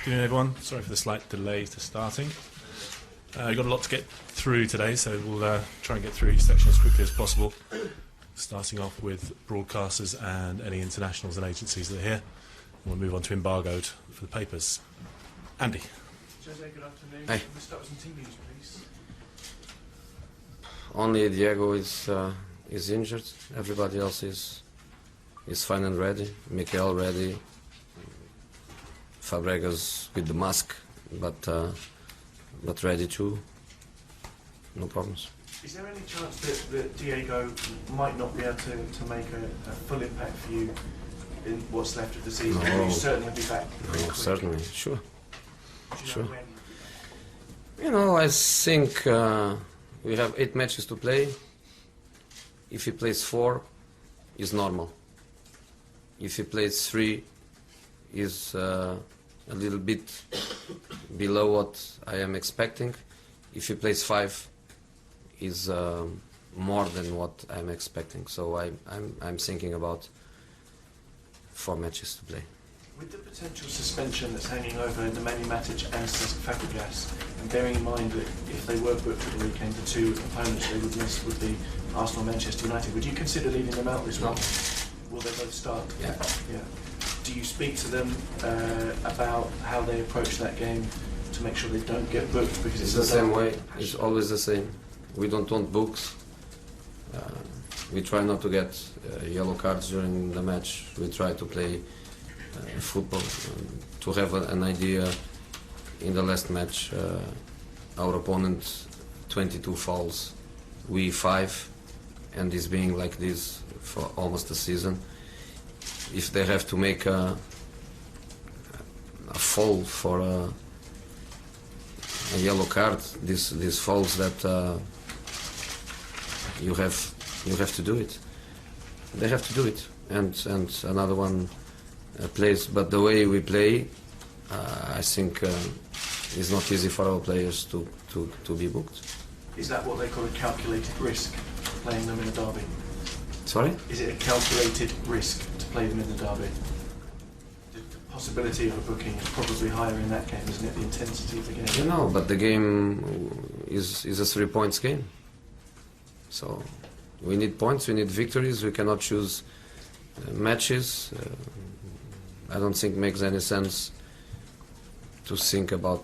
Afternoon, everyone. Sorry for the slight delay to starting. We've got a lot to get through today, so we'll try and get through each section as quickly as possible. Starting off with broadcasters and any internationals and agencies that are here. And we'll move on to embargoed for the papers. Andy. Jose, good afternoon. Hey. We'll start with some team news, please. Only Diego is injured. Everybody else is fine and ready. Mikel ready. Fabregas with the mask, but ready too. No problems. Is there any chance that Diego might not be able to make a full impact for you in what's left of the season? No. Will you certainly be back pretty quick? Certainly, sure. Do you Sure. know when? You know, I think we have 8 matches to play. If he plays 4, is normal. If he plays 3, is a little bit below what I am expecting. If he plays 5, is more than what I'm expecting. So I'm thinking about 4 matches to play. With the potential suspension that's hanging over Nemanja Matic and Cesc Fabregas, and bearing in mind that if they were booked for the weekend, the 2 opponents they would miss would be Arsenal and Manchester United, would you consider leaving them out this week? Will they both start? Yeah. Yeah. Do you speak to them about how they approach that game to make sure they don't get booked? Because It's the same way. It's always the same. We don't want books. We try not to get yellow cards during the match. We try to play football. To have an idea, in the last match, our opponent 22 fouls, we 5, and it's being like this for almost a season. If they have to make a foul for a yellow card, these fouls that you have to do it. They have to do it, and another one plays. But the way we play, I think it's not easy for our players to be booked. Is that what they call a calculated risk, playing them in a derby? Sorry? Is it a calculated risk to play them in the derby? The possibility of a booking is probably higher in that game, isn't it? The intensity of the game. You know, but the game is a 3 points game. So we need points, we need victories. We cannot choose matches. I don't think it makes any sense to think about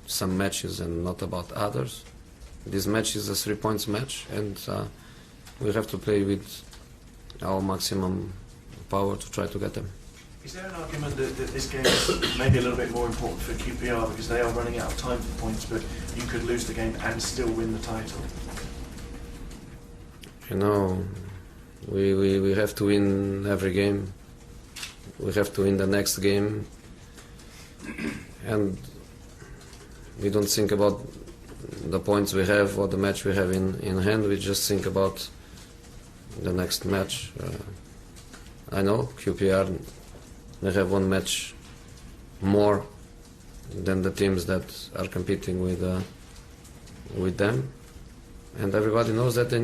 some matches and not about others. This match is a 3 points match, and we have to play with our maximum power to try to get them. Is there an argument that this game is maybe a little bit more important for QPR because they are running out of time for points, but you could lose the game and still win the title? You know, we have to win every game. We have to win the next game, and we don't think about the points we have or the match we have in hand. We just think about the next match. I know QPR, they have 1 match more than the teams that are competing with them, and everybody knows that they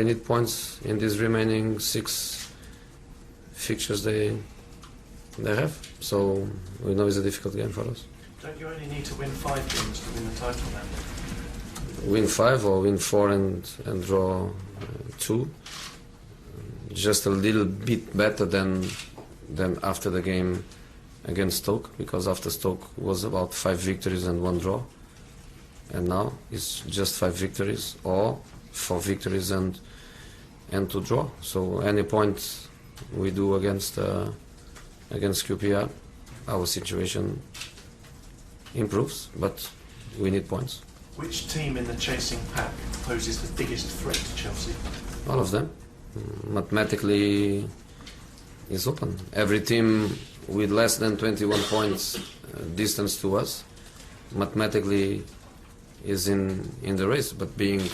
need points in these remaining 6 fixtures they have. So we know it's a difficult game for us. Don't you only need to win 5 games to win the title then? Win 5 or win 4 and draw 2. Just a little bit better than after the game against Stoke, because after Stoke was about 5 victories and 1 draw, and now it's just 5 victories or 4 victories and 2 draw. So any point we do against QPR, our situation improves, but we need points. Which team in the chasing pack poses the biggest threat to Chelsea? All of them. Mathematically is open. Every team with less than 21 points distance to us mathematically is in the race, but being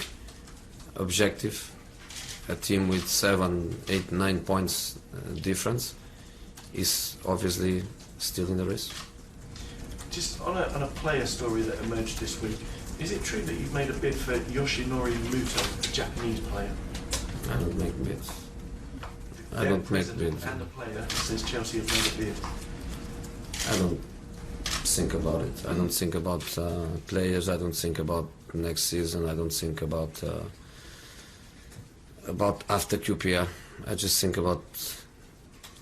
objective, a team with 7, 8, 9 points difference is obviously still in the race. Just on a player story that emerged this week, is it true that you've made a bid for Yoshinori Muto, a Japanese player? I don't make bids. I Their don't make president bids. And the player says Chelsea have made a bid. I don't think about it. I don't think about players. I don't think about next season. I don't think about after QPR. I just think about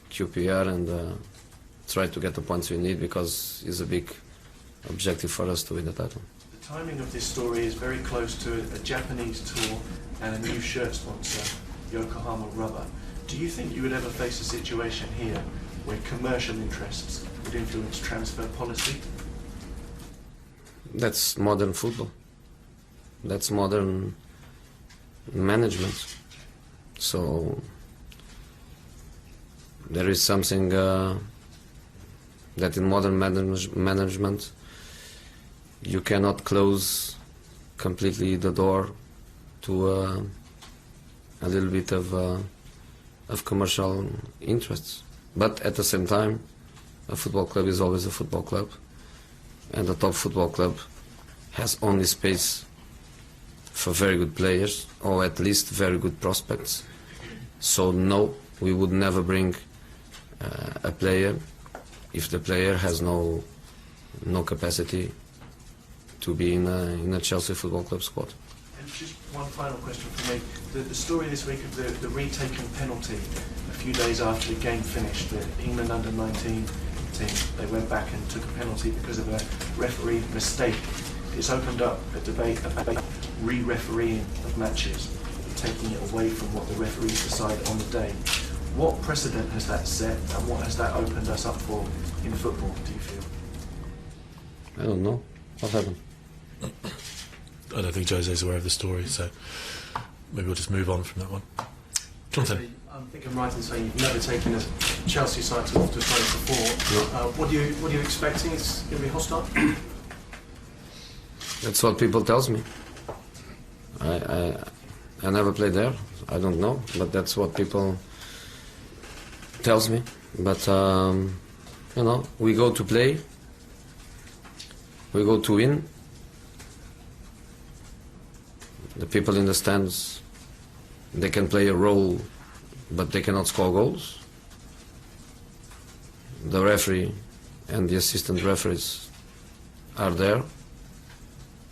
QPR and try to get the points we need, because it's a big objective for us to win the title. The timing of this story is very close to a Japanese tour and a new shirt sponsor, Yokohama Rubber. Do you think you would ever face a situation here where commercial interests would influence transfer policy? That's modern football. That's modern management. So there is something that in modern management you cannot close completely the door to a little bit of commercial interests. But at the same time, a football club is always a football club, and a top football club has only space for very good players, or at least very good prospects. So no, we would never bring a player if the player has no capacity to be in a Chelsea Football Club squad. And just one final question from me. The story this week of the retaken penalty a few days after the game finished, the England under-19 team, they went back and took a penalty because of a referee mistake. It's opened up a debate about re-refereeing of matches, taking it away from what the referees decide on the day. What precedent has that set, and what has that opened us up for in football, do you feel? I don't know. What happened? I don't think Jose's aware of the story, so maybe we'll just move on from that one. Jonathan? I think I'm right in saying you've never taken a Chelsea side to training before. No. What are you expecting? It's going to be hostile? That's what people tells me. I never played there. I don't know, but that's what people tells me. But you know, we go to play. We go to win. The people in the stands, they can play a role, but they cannot score goals. The referee and the assistant referees are there,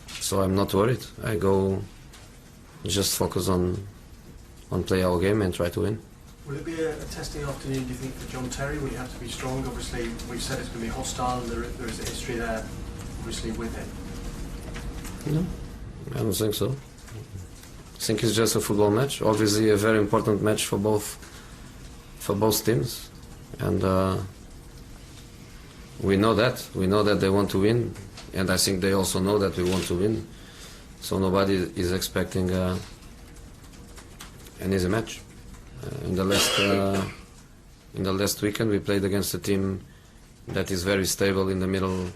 so I'm not worried. I go just focus on play our game and try to win. Will it be a testing afternoon, do you think, for John Terry? Will he have to be strong? Obviously, we've said it's going to be hostile, and there is a history there, obviously, with him. No, I don't think so. I think it's just a football match. Obviously, a very important match for both teams, and we know that. We know that they want to win, and I think they also know that we want to win. So nobody is expecting an easy match. In the last weekend, we played against a team that is very stable in the middle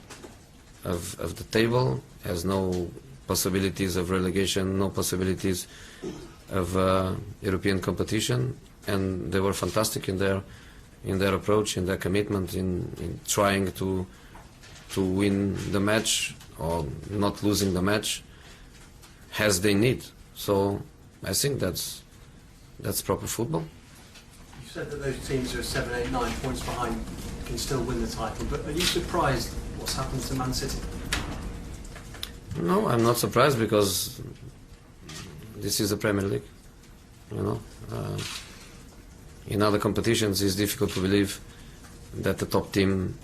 of the table, has no possibilities of relegation, no possibilities of European competition, and they were fantastic in their approach, in their commitment, in trying to win the match or not losing the match as they need. So I think that's proper football. You said that those teams who are 7, 8, 9 points behind can still win the title, but are you surprised what's happened to Man City? No, I'm not surprised, because this is the Premier League. You know, in other competitions, it's difficult to believe that the top team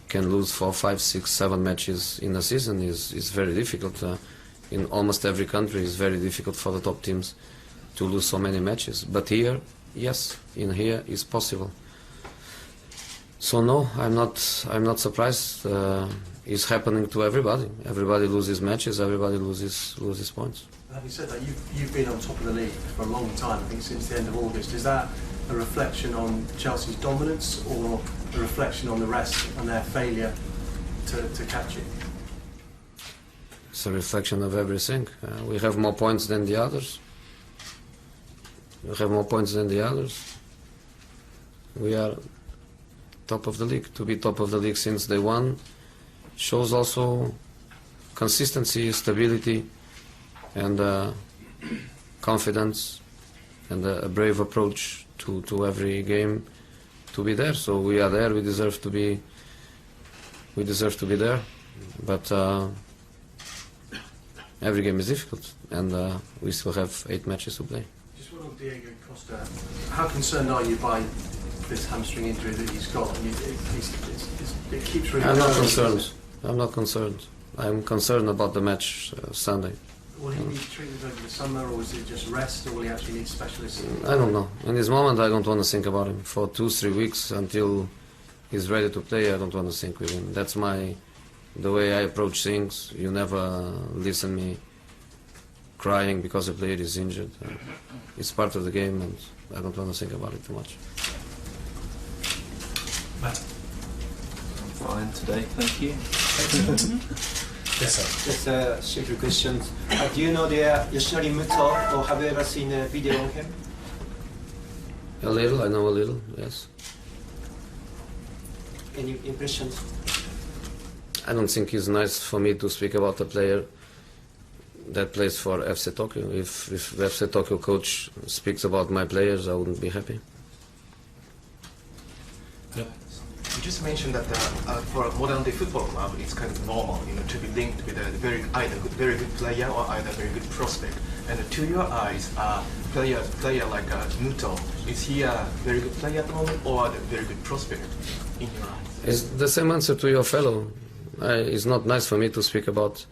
can lose 4, 5, 6, 7 matches in a season. Is very difficult. In almost every country, it's very difficult for the top teams to lose so many matches. But here, yes, in here it's possible. So no, I'm not surprised. It's happening to everybody. Everybody loses matches. Everybody loses points. Having said that, you've been on top of the league for a long time. I think since the end of August. Is that a reflection on Chelsea's dominance, or a reflection on the rest and their failure to catch it? It's a reflection of everything. We have more points than the others. We are top of the league. To be top of the league since day one shows also consistency, stability, and confidence, and a brave approach to every game to be there. So we are there. We deserve to be We deserve to be there, but every game is difficult, and we still have 8 matches to play. Just one on Diego Costa. How concerned are you by this hamstring injury that he's got? It keeps recurring. I'm not concerned. I'm not concerned. I'm concerned about the match Sunday. Will he be treated over the summer, or is it just rest, or will he actually need specialists? I don't know. In this moment, I don't want to think about him. For 2-3 weeks until he's ready to play, I don't want to think with him. That's the way I approach things. You never listen me crying because a player is injured. It's part of the game, and I don't want to think about it too much. Matt? Fine today, thank you. Yes, sir. Just a simple question. Do you know the Yoshinori Muto, or have you ever seen a video on him? A little, I know a little, yes. Any impressions? I don't think it's nice for me to speak about a player that plays for FC Tokyo. If the FC Tokyo coach speaks about my players, I wouldn't be happy. Yep. You just mentioned that for a modern day football club, it's kind of normal, to be linked with either very good player or either very good prospect. And to your eyes, player like Muto, is he a very good player at the moment or a very good prospect in your eyes? It's the same answer to your fellow. It's not nice for me to speak about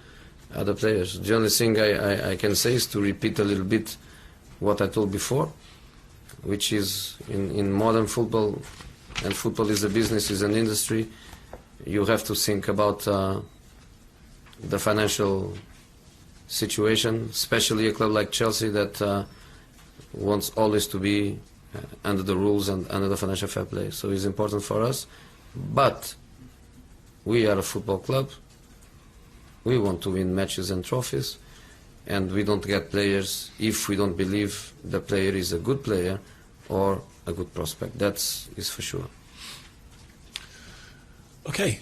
other players. The only thing I can say is to repeat a little bit what I told before, which is in modern football, and football is a business, is an industry, you have to think about the financial situation, especially a club like Chelsea that wants always to be under the rules and under the financial fair play. So it's important for us. But we are a football club. We want to win matches and trophies, and we don't get players if we don't believe the player is a good player or a good prospect. That is for sure. Okay.